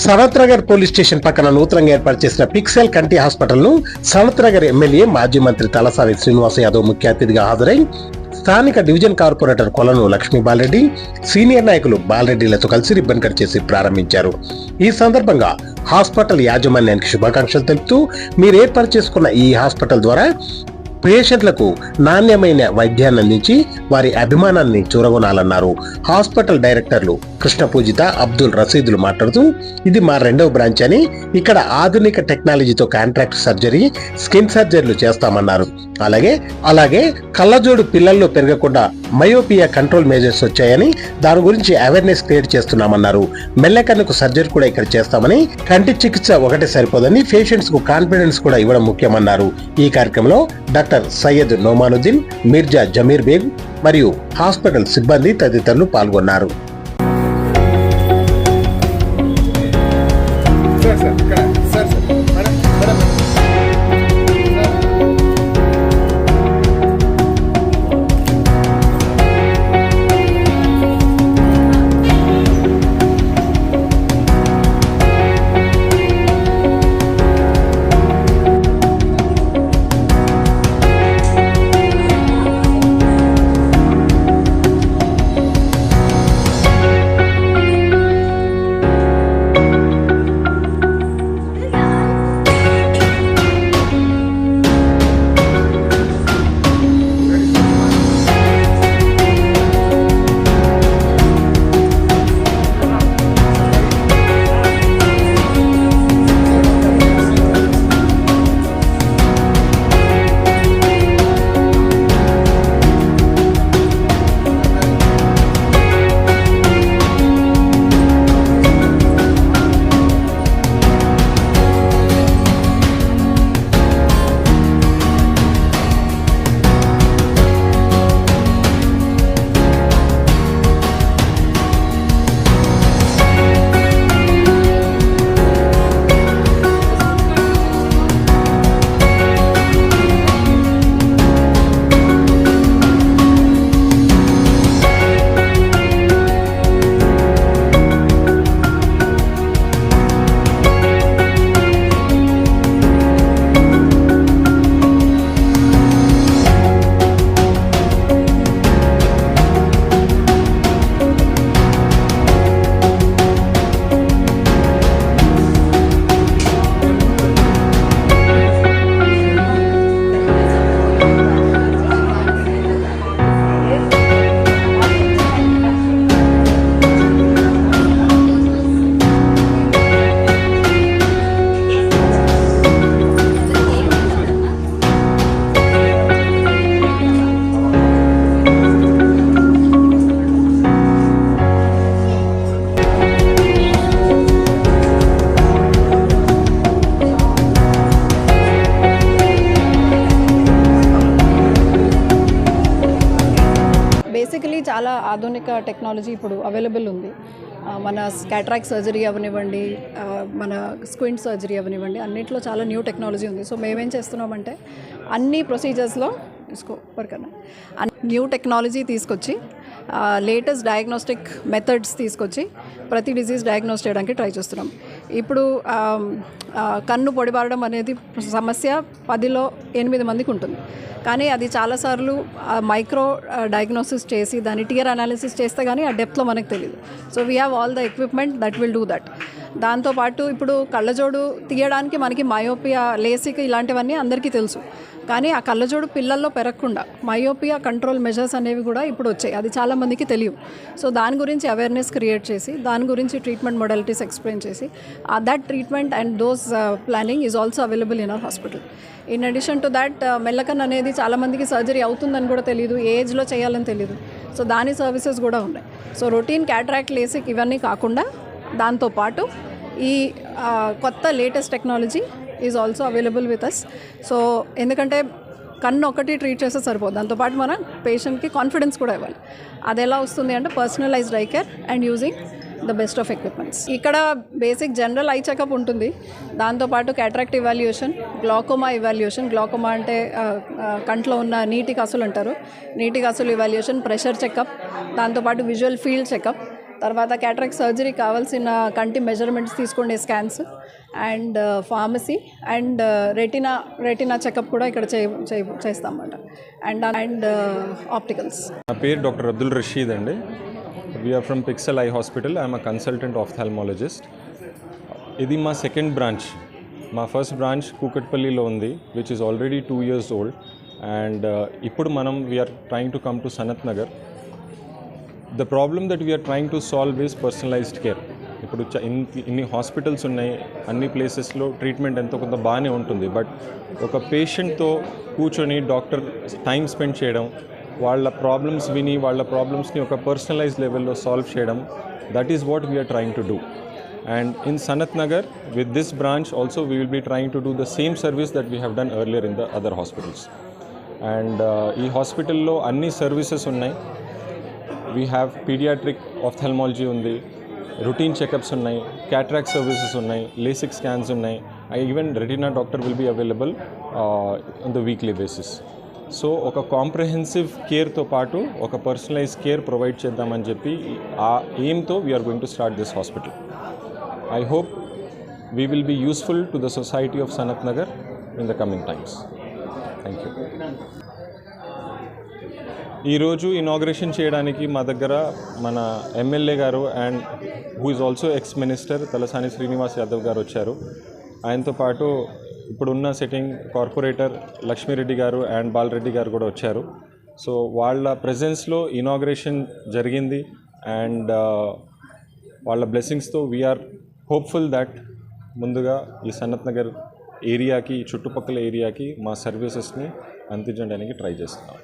Sanath Nagar police station పక్కన నూతనంగా ఏర్పాటు చేసిన పిక్సెల్ కంటి హాస్పిటల్ ను సనత్ నగర్ ఎమ్మెల్యే మాజీ మంత్రి తలసాని శ్రీనివాస్ యాదవ్ ముఖ్య అతిథిగా హాజరై స్థానిక డివిజన్ కార్పొరేటర్ కొలను లక్ష్మీ బాలరెడ్డి, సీనియర్ నాయకులు బాలరెడ్డిలతో కలిసి రిబ్బన్ కట్ చేసి ప్రారంభించారు. ఈ సందర్భంగా హాస్పిటల్ యాజమాన్యానికి శుభాకాంక్షలు తెలుపుతూ మీరు ఏర్పాటు చేసుకున్న ఈ హాస్పిటల్ ద్వారా పేషెంట్లకు నాణ్యమైన వైద్యాన్ని అందించి వారి అభిమానాన్ని చూరగొనాలన్నారు. హాస్పిటల్ డైరెక్టర్లు కృష్ణ పూజిత, అబ్దుల్ రసీదులు మాట్లాడుతూ ఇది మా 2వ బ్రాంచ్ అని, ఇక్కడ ఆధునిక టెక్నాలజీతో కాంట్రాక్ట్ సర్జరీ, స్కిన్ సర్జరీలు చేస్తామన్నారు. అలాగే కళ్ళజోడు పిల్లల్లో పెరగకుండా మయోపియా కంట్రోల్ మేజర్స్ వచ్చాయని, దాని గురించి అవేర్నెస్ క్రియేట్ చేస్తున్నామన్నారు. మెల్లకన్నుకు సర్జరీ కూడా ఇక్కడ చేస్తామని, కంటి చికిత్స ఒకటే సరిపోదని పేషెంట్స్ కు కాన్ఫిడెన్స్ కూడా ఇవ్వడం ముఖ్యమన్నారు. ఈ కార్యక్రమంలో డాక్టర్ సయ్యద్ నోమానుద్దీన్, మిర్జా జమీర్ బేగ్ మరియు హాస్పిటల్ సిబ్బంది తదితరులు పాల్గొన్నారు. బేసికలీ చాలా ఆధునిక టెక్నాలజీ ఇప్పుడు అవైలబుల్ ఉంది. మన క్యాట్రాక్ట్ సర్జరీ అవనివ్వండి, మన స్క్వింట్ సర్జరీ అవనివ్వండి, అన్నిట్లో చాలా న్యూ టెక్నాలజీ ఉంది. సో మేమేం చేస్తున్నామంటే అన్ని ప్రొసీజర్స్లో న్యూ టెక్నాలజీ తీసుకొచ్చి లేటెస్ట్ డయాగ్నోస్టిక్ మెథడ్స్ తీసుకొచ్చి ప్రతి డిజీజ్ డయాగ్నోస్ చేయడానికి ట్రై చేస్తున్నాం. ఇప్పుడు కన్ను పొడిబారడం అనేది సమస్య 10లో 8 మందికి ఉంటుంది. కానీ అది చాలాసార్లు మైక్రో డయాగ్నోసిస్ చేసి దాని టియర్ అనాలిసిస్ చేస్తే కానీ ఆ డెప్త్లో మనకు తెలియదు. So we have all the equipment that will do that. దాంతోపాటు ఇప్పుడు కళ్ళజోడు తీయడానికి మనకి మయోపియా, లేసిక్ ఇలాంటివన్నీ అందరికీ తెలుసు. కానీ ఆ కళ్ళజోడు పిల్లల్లో పెరగకుండా మయోపియా కంట్రోల్ మెజర్స్ అనేవి కూడా ఇప్పుడు వచ్చాయి. అది చాలామందికి తెలియదు. సో దాని గురించి అవేర్నెస్ క్రియేట్ చేసి, దాని గురించి ట్రీట్మెంట్ మొడాలిటీస్ ఎక్స్ప్లెయిన్ చేసి, that treatment and dose planning is also available in our hospital. In addition to that, మెల్లకన్ అనేది చాలామందికి సర్జరీ అవుతుందని కూడా తెలియదు, ఏ ఏజ్లో చేయాలని తెలియదు. సో దాని సర్వీసెస్ కూడా ఉన్నాయి. సో రొటీన్ క్యాట్రాక్ట్, లేసిక్ ఇవన్నీ కాకుండా దాంతోపాటు ఈ కొత్త latest technology is also available with us. So ఎందుకంటే కన్ను ఒకటి ట్రీట్ చేస్తే సరిపోదు, దాంతోపాటు మన పేషెంట్కి కాన్ఫిడెన్స్ కూడా ఇవ్వాలి. అది ఎలా వస్తుంది అంటే personalized eye care and using the best of equipments. ఇక్కడ బేసిక్ జనరల్ ఐ చెకప్ ఉంటుంది, దాంతోపాటు cataract evaluation, glaucoma evaluation. Glaucoma అంటే కంట్లో ఉన్న నీటి కసులు అంటారు, నీటి కసులు ఇవాల్యుయేషన్, ప్రెషర్ చెకప్, దాంతోపాటు విజువల్ ఫీల్డ్ చెకప్, తర్వాత క్యాటరాక్ట్ సర్జరీ కావాల్సిన కంటి మెజర్మెంట్స్ తీసుకునే scans and pharmacy and retina checkup కూడా ఇక్కడ చేస్తాం అన్నమాట అండ్ ఆప్టికల్స్. నా పేరు డాక్టర్ అబ్దుల్ రషీద్ అండి. We're from Pixel eye hospital. I'm a consultant ophthalmologist. ఇది మా సెకండ్ బ్రాంచ్. మా ఫస్ట్ బ్రాంచ్ కూకట్పల్లిలో ఉంది, which is already 2 years old. And ఇప్పుడు మనం we're trying to come to Sanath Nagar. The problem that we're trying to solve is personalized care. ఇప్పుడు ఇన్ని hospitals ఉన్నాయి, అన్ని ప్లేసెస్లో ట్రీట్మెంట్ ఎంతో కొంత బాగానే ఉంటుంది. బట్ ఒక పేషెంట్తో కూర్చొని డాక్టర్ టైం స్పెండ్ చేయడం, వాళ్ళ ప్రాబ్లమ్స్ విని వాళ్ళ ప్రాబ్లమ్స్ని ఒక పర్సనలైజ్డ్ లెవెల్లో సాల్వ్ చేయడం, that is what we're trying to do. And in Sanath Nagar, with this branch also, we will be trying to do the same service that we have done earlier in the other hospitals. And ee hospital lo anni services unnai. We have pediatric ophthalmology undi, routine checkups unnai, cataract services unnai, LASIK scans unnai. Even retina doctor will be available on the weekly basis. So ఒక comprehensive కేర్తో పాటు ఒక personalise care provide చేద్దామని చెప్పి ఆ ఎయిమ్తో we're going to start this hospital. I hope we will be useful to the society of Sanath Nagar in the coming times. Thank you. ఈరోజు inauguration చేయడానికి మా దగ్గర మన ఎమ్మెల్యే గారు and who is also ex minister Talasani Srinivas Yadav గారు వచ్చారు. ఆయనతో పాటు ఇప్పుడున్న సిట్టింగ్ కార్పొరేటర్ లక్ష్మీరెడ్డి గారు అండ్ బాలరెడ్డి గారు కూడా వచ్చారు. సో వాళ్ళ ప్రెజెన్స్లో ఇనాగ్రేషన్ జరిగింది. అండ్ వాళ్ళ బ్లెస్సింగ్స్తో వీఆర్ హోప్ఫుల్ దట్ ముందుగా ఈ సనత్ నగర్ ఏరియాకి, చుట్టుపక్కల ఏరియాకి మా సర్వీసెస్ని అందించడానికి ట్రై చేస్తున్నాం.